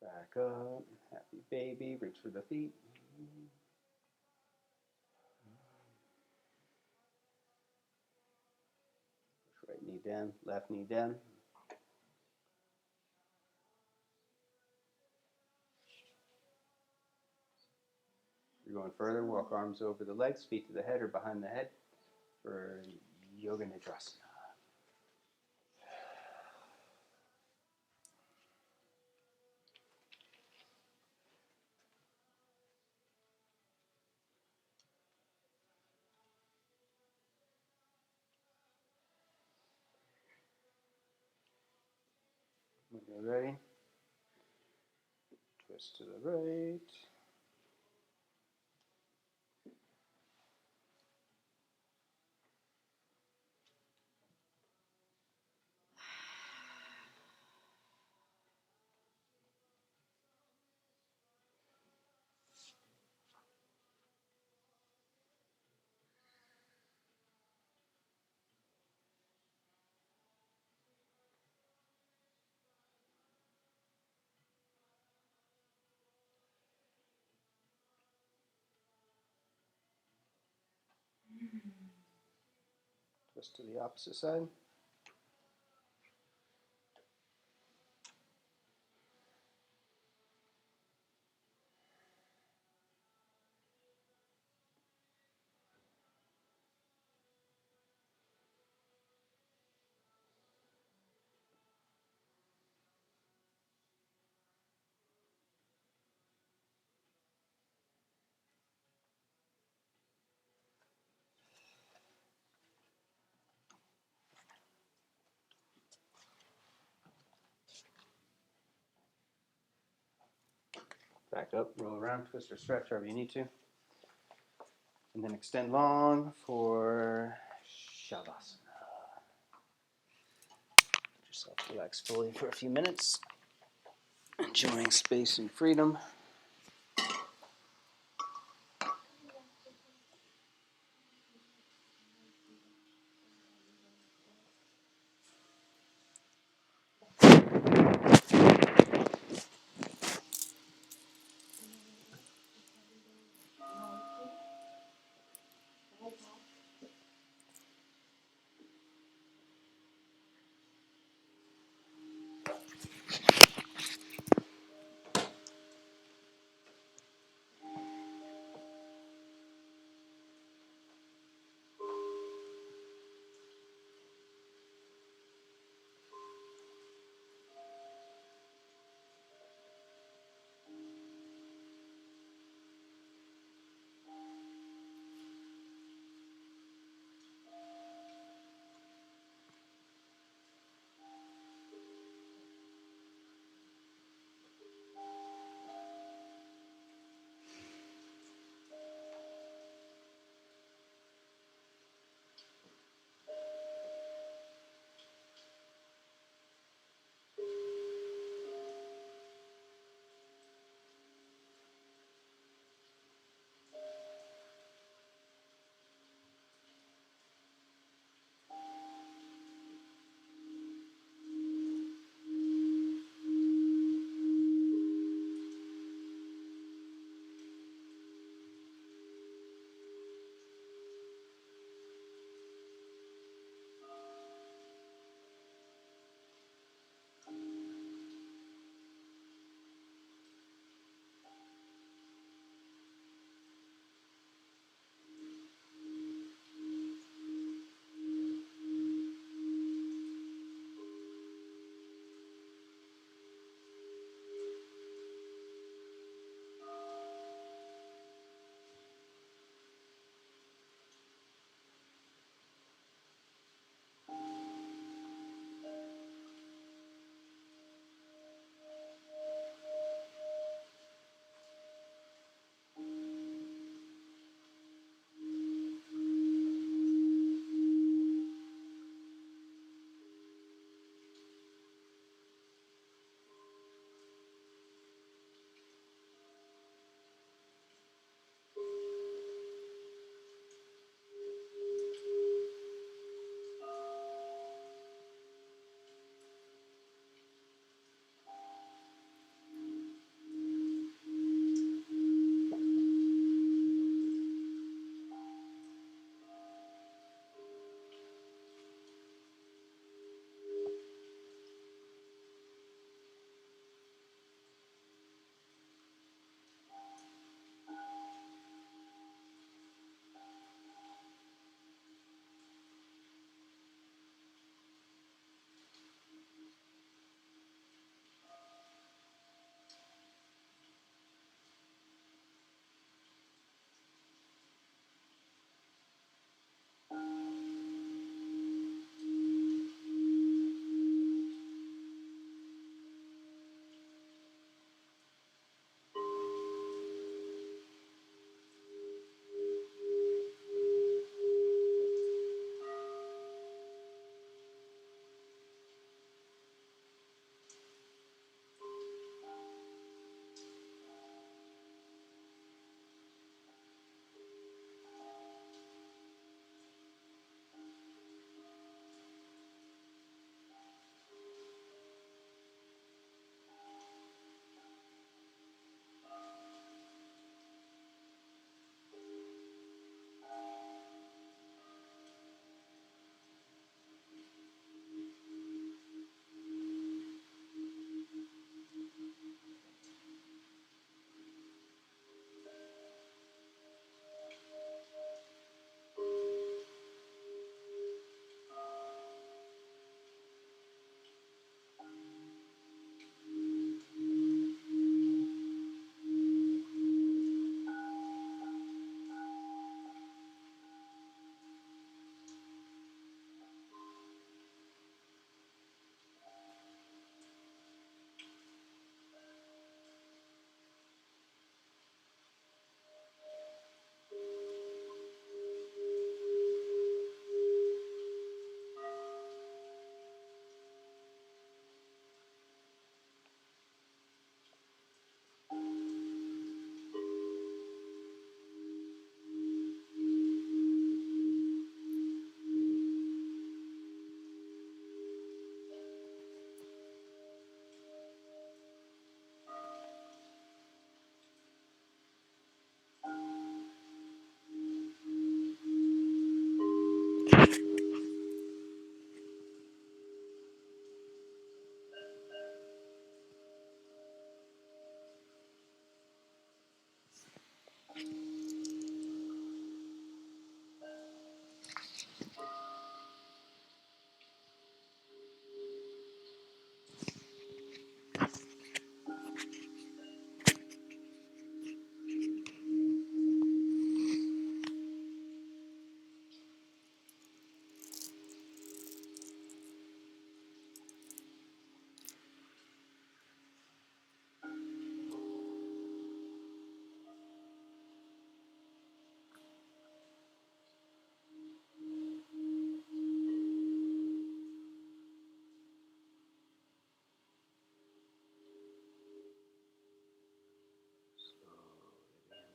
Back up. Happy baby. Reach for the feet. Push right knee down, left knee down. You're going further, walk arms over the legs, feet to the head or behind the head for Yoga Nidrasana. When you're ready, twist to the right. Twist to the opposite side. Back up, roll around, twist or stretch wherever you need to. And then extend long for Shavasana. Let yourself relax fully for a few minutes. Enjoying space and freedom.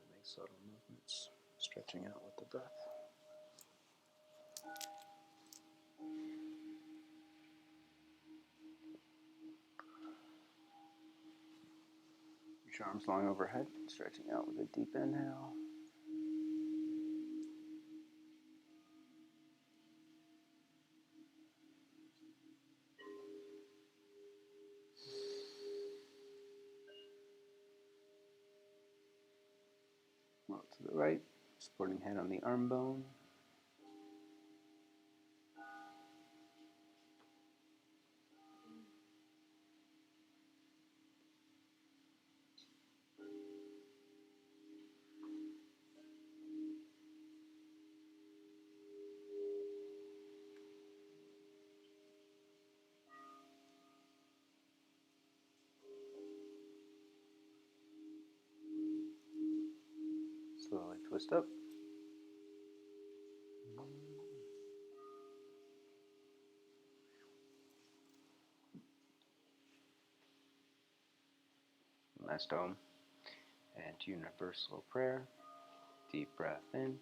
Make subtle movements, stretching out with the breath. Reach your arms long overhead, stretching out with a deep inhale. Roll to the right, supporting hand on the arm bone. Slowly twist up. Last Om. And universal prayer. Deep breath in.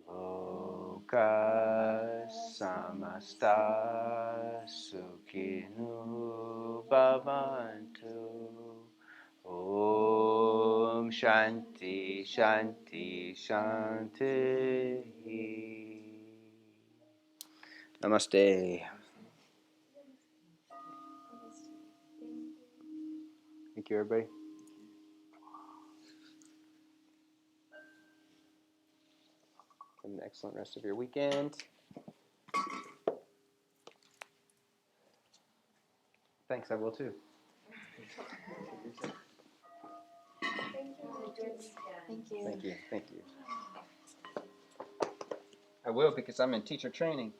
Loka samasta sukhinu bhavantu. Om Shanti Shanti Shanti. Namaste. Thank you, everybody. Have an excellent rest of your weekend. Thanks, I will too. Thank you. Thank you. Thank you. I will because I'm in teacher training.